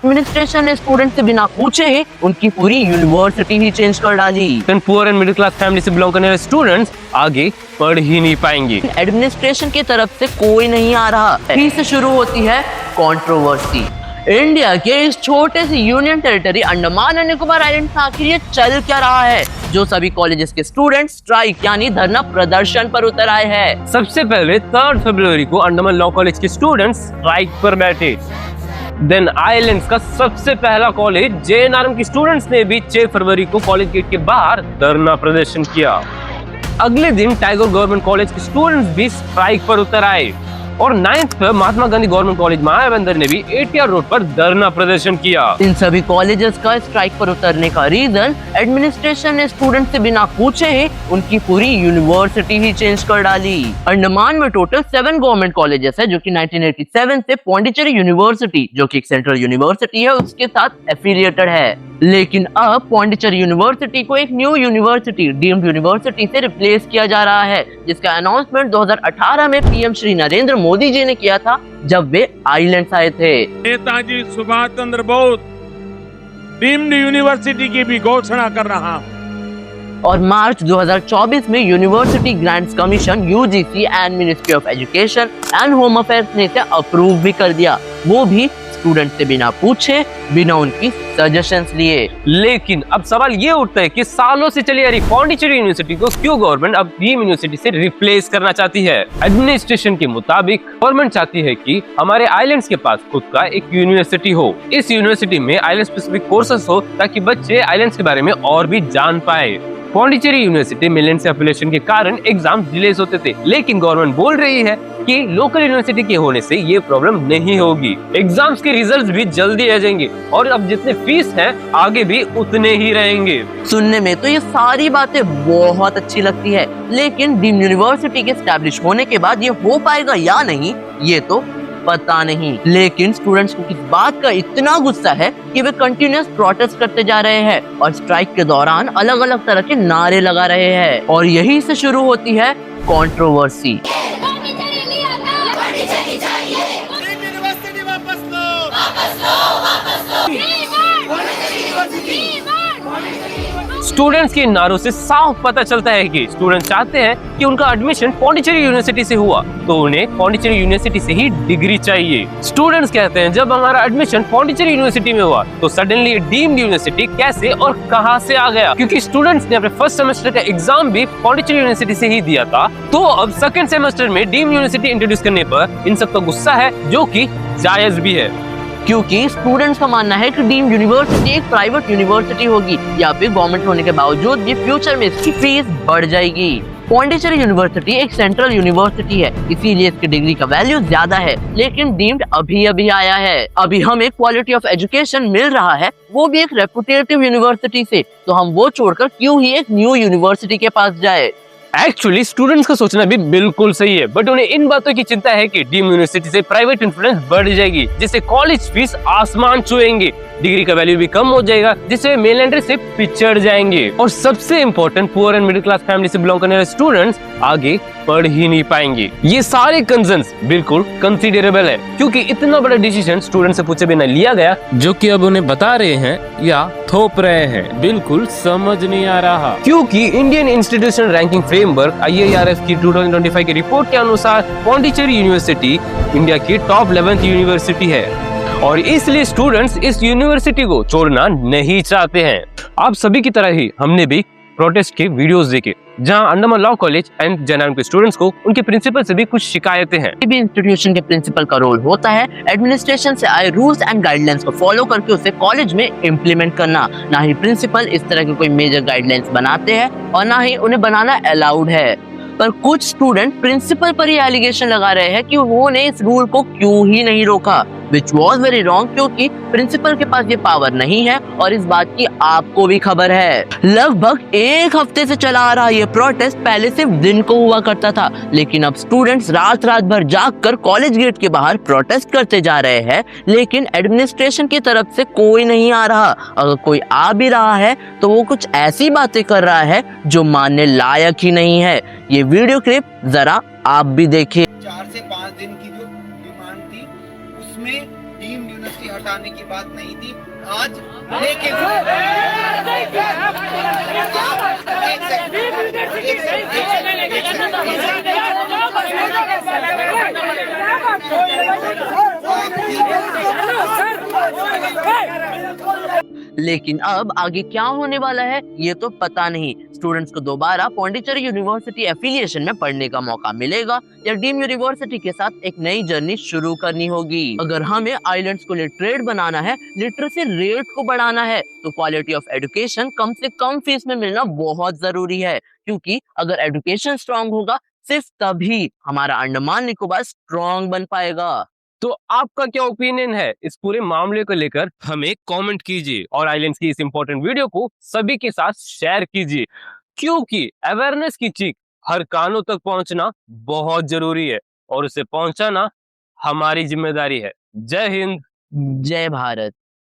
Administration ने student से बिना पूछे ही उनकी पूरी यूनिवर्सिटी ही चेंज कर डाली। Poor and middle class family से बिलोंग करने वाले स्टूडेंट्स आगे पढ़ ही नहीं पाएंगे। एडमिनिस्ट्रेशन की तरफ से कोई नहीं आ रहा। यहीं से शुरू होती है कंट्रोवर्सी। इंडिया के इस छोटे से union territory Andaman and Nicobar island में आखिर ये चल क्या रहा है जो सभी कॉलेजेस के स्टूडेंट्स स्ट्राइक यानी धरना प्रदर्शन पर उतर आए हैं। सबसे पहले 3 फरवरी को अंडमान लॉ कॉलेज के स्टूडेंट्स स्ट्राइक पर बैठे। देन आइलैंड्स का सबसे पहला कॉलेज JNRM के स्टूडेंट्स ने भी 6 फरवरी को कॉलेज गेट के बाहर धरना प्रदर्शन किया। अगले दिन टाइगर गवर्नमेंट कॉलेज के स्टूडेंट्स भी स्ट्राइक पर उतर आए और 9th पर महात्मा गांधी गवर्नमेंट कॉलेज मायाबंदर ने भी ATR रोड पर धरना प्रदर्शन किया। इन सभी कॉलेजेस का स्ट्राइक पर उतरने का रीजन एडमिनिस्ट्रेशन ने स्टूडेंट से बिना पूछे ही उनकी पूरी यूनिवर्सिटी ही चेंज कर डाली। अंडमान में टोटल 7 गवर्नमेंट कॉलेजेस है जो कि 1987 से पौंडीचेरी यूनिवर्सिटी जो कि एक सेंट्रल यूनिवर्सिटी है उसके साथ एफिलिएटेड है। लेकिन अब पौंडीचेरी यूनिवर्सिटी को एक न्यू यूनिवर्सिटी डीम्ड यूनिवर्सिटी से रिप्लेस किया जा रहा है जिसका अनाउंसमेंट 2018 में पीएम श्री नरेंद्र मोदी जी ने किया था जब वे आइलैंड्स आए थे। नेताजी सुभाष चंद्र बोस डीम्ड यूनिवर्सिटी की भी घोषणा कर रहा और मार्च 2024 में university grants commission UGC and ministry of education and home affairs ने इसे अप्रूव भी कर दिया, वो भी स्टूडेंट से बिना पूछे बिना उनकी सजेशंस लिए। लेकिन अब सवाल ये उठता है कि सालों से चली आ रही पौंडीचेरी यूनिवर्सिटी को क्यों गवर्नमेंट अब डीम्ड यूनिवर्सिटी से रिप्लेस करना चाहती है। एडमिनिस्ट्रेशन के मुताबिक गवर्नमेंट चाहती है कि हमारे आइलैंड्स के पास खुद का एक यूनिवर्सिटी हो। इस यूनिवर्सिटी में आइलैंड स्पेसिफिक कोर्सेस हो ताकि बच्चे आइलैंड्स के बारे में और भी जान पाए। पौंडीचेरी यूनिवर्सिटी मिलियन से एफिलिएशन के कारण एग्जाम डिलेस होते थे, लेकिन गवर्नमेंट बोल रही है कि लोकल यूनिवर्सिटी के होने से ये प्रॉब्लम नहीं होगी। एग्जाम्स के रिजल्ट्स भी जल्दी आ जाएंगे और अब जितने फीस हैं आगे भी उतने ही रहेंगे। सुनने में तो ये सारी बातें बहुत अच्छी लगती है, लेकिन डीम्ड यूनिवर्सिटी के एस्टैब्लिश होने के बाद ये हो पाएगा या नहीं ये तो पता नहीं। लेकिन स्टूडेंट्स को किस बात का इतना गुस्सा है कि वे कंटिन्यूअस प्रोटेस्ट करते जा रहे हैं और स्ट्राइक के दौरान अलग अलग तरह के नारे लगा रहे हैं और यहीं से शुरू होती है कंट्रोवर्सी। स्टूडेंट्स के नारों से साफ पता चलता है कि स्टूडेंट चाहते हैं कि उनका एडमिशन पौंडीचेरी यूनिवर्सिटी से हुआ तो उन्हें पौंडीचेरी यूनिवर्सिटी से ही डिग्री चाहिए। स्टूडेंट्स कहते हैं जब हमारा एडमिशन पौंडीचेरी यूनिवर्सिटी में हुआ तो सडनली डीम्ड यूनिवर्सिटी कैसे और कहां से आ गया, क्योंकि स्टूडेंट्स ने अपने फर्स्ट सेमेस्टर का एग्जाम भी पौंडीचेरी यूनिवर्सिटी से ही दिया था। तो अब सेकंड सेमेस्टर में डीम्ड यूनिवर्सिटी इंट्रोड्यूस करने पर इन सबका गुस्सा है जो कि जायज भी है, क्योंकि स्टूडेंट्स का मानना है कि डीम्ड यूनिवर्सिटी एक प्राइवेट यूनिवर्सिटी होगी या फिर गवर्नमेंट होने के बावजूद भी फ्यूचर में इसकी फीस बढ़ जाएगी। पौंडीचेरी यूनिवर्सिटी एक सेंट्रल यूनिवर्सिटी है इसीलिए इसकी डिग्री का वैल्यू ज्यादा है, लेकिन डीम्ड अभी आया है। अभी हमें क्वालिटी ऑफ एजुकेशन मिल रहा है वो भी एक रेपुटेटिव यूनिवर्सिटी से, तो हम वो छोड़कर क्यों ही एक न्यू यूनिवर्सिटी के पास जाए। एक्चुअली स्टूडेंट्स का सोचना भी बिल्कुल सही है, बट उन्हें इन बातों की चिंता है कि डीम्ड यूनिवर्सिटी से प्राइवेट इन्फ्लुएंस बढ़ जाएगी जिससे कॉलेज फीस आसमान छुएंगे, डिग्री का वैल्यू भी कम हो जाएगा जिससे मेनलैंडर से पिछड़ जाएंगे और सबसे important poor and middle class family से बिलोंग करने वाले स्टूडेंट्स आगे पढ़ ही नहीं पाएंगे। ये सारे कंसर्न्स बिल्कुल कंसीडरेबल है क्योंकि इतना बड़ा डिसीजन स्टूडेंट से पूछे बिना लिया गया जो कि अब उन्हें बता रहे हैं या थोप रहे हैं, बिल्कुल समझ नहीं आ रहा। क्योंकि Indian institution ranking framework IIRF की 2025 की रिपोर्ट के अनुसार पौंडीचेरी यूनिवर्सिटी इंडिया की टॉप 11th यूनिवर्सिटी है और इसलिए स्टूडेंट्स इस यूनिवर्सिटी को छोड़ना नहीं चाहते हैं। आप सभी की तरह ही हमने भी प्रोटेस्ट के वीडियोस देखे जहां Andaman law college and JNRM के स्टूडेंट्स को उनके प्रिंसिपल से भी कुछ शिकायतें हैं। भी इंस्टीट्यूशन के प्रिंसिपल का रोल होता है एडमिनिस्ट्रेशन से आए रूल्स एंड गाइडलाइंस को फॉलो करके उसे कॉलेज में इम्प्लीमेंट करना, ना ही प्रिंसिपल इस तरह के कोई मेजर गाइडलाइंस बनाते हैं और ना ही उन्हें बनाना अलाउड है। पर कुछ स्टूडेंट प्रिंसिपल पर ही एलिगेशन लगा रहे हैं कि उन्होंने इस रूल को क्यों ही नहीं रोका, which was very wrong, क्योंकि प्रिंसिपल के पास ये पावर नहीं है और इस बात की आपको भी खबर है। लगभग 1 हफ्ते से चला आ रहा ये प्रोटेस्ट पहले सिर्फ दिन को हुआ करता था, लेकिन अब स्टूडेंट्स रात भर जाग कर कॉलेज गेट के बाहर प्रोटेस्ट करते जा रहे हैं, लेकिन एडमिनिस्ट्रेशन की तरफ से कोई नहीं आ रहा। अगर कोई आ भी रहा है तो वो कुछ ऐसी बातें कर रहा है जो मानने लायक ही नहीं है। ये वीडियो क्लिप जरा आप भी देखिए। 4 से 5 दिन की जो डिमांड थी उसमें डीम्ड यूनिवर्सिटी हटाने की बात नहीं थी आज, लेकिन लेकिन अब आगे क्या होने वाला है ये तो पता नहीं। स्टूडेंट्स को दोबारा पौंडीचेरी यूनिवर्सिटी एफिलिएशन में पढ़ने का मौका मिलेगा या डीम यूनिवर्सिटी के साथ एक नई जर्नी शुरू करनी होगी। अगर हमें आइलैंड्स को लिटरेट बनाना है, लिटरेसी रेट को बढ़ाना है, तो क्वालिटी ऑफ एजुकेशन कम से कम फीस में मिलना बहुत जरूरी है, क्योंकि अगर एजुकेशन स्ट्रांग होगा सिर्फ तभी हमारा अंडमान निकोबार स्ट्रांग बन पाएगा। तो आपका क्या ओपिनियन है इस पूरे मामले को लेकर, हमें कमेंट कीजिए और आइलैंड्स की इस इंपॉर्टेंट वीडियो को सभी के साथ शेयर कीजिए, क्योंकि अवेयरनेस की चीख हर कानों तक पहुंचना बहुत जरूरी है और उसे पहुंचाना हमारी जिम्मेदारी है। जय हिंद, जय भारत।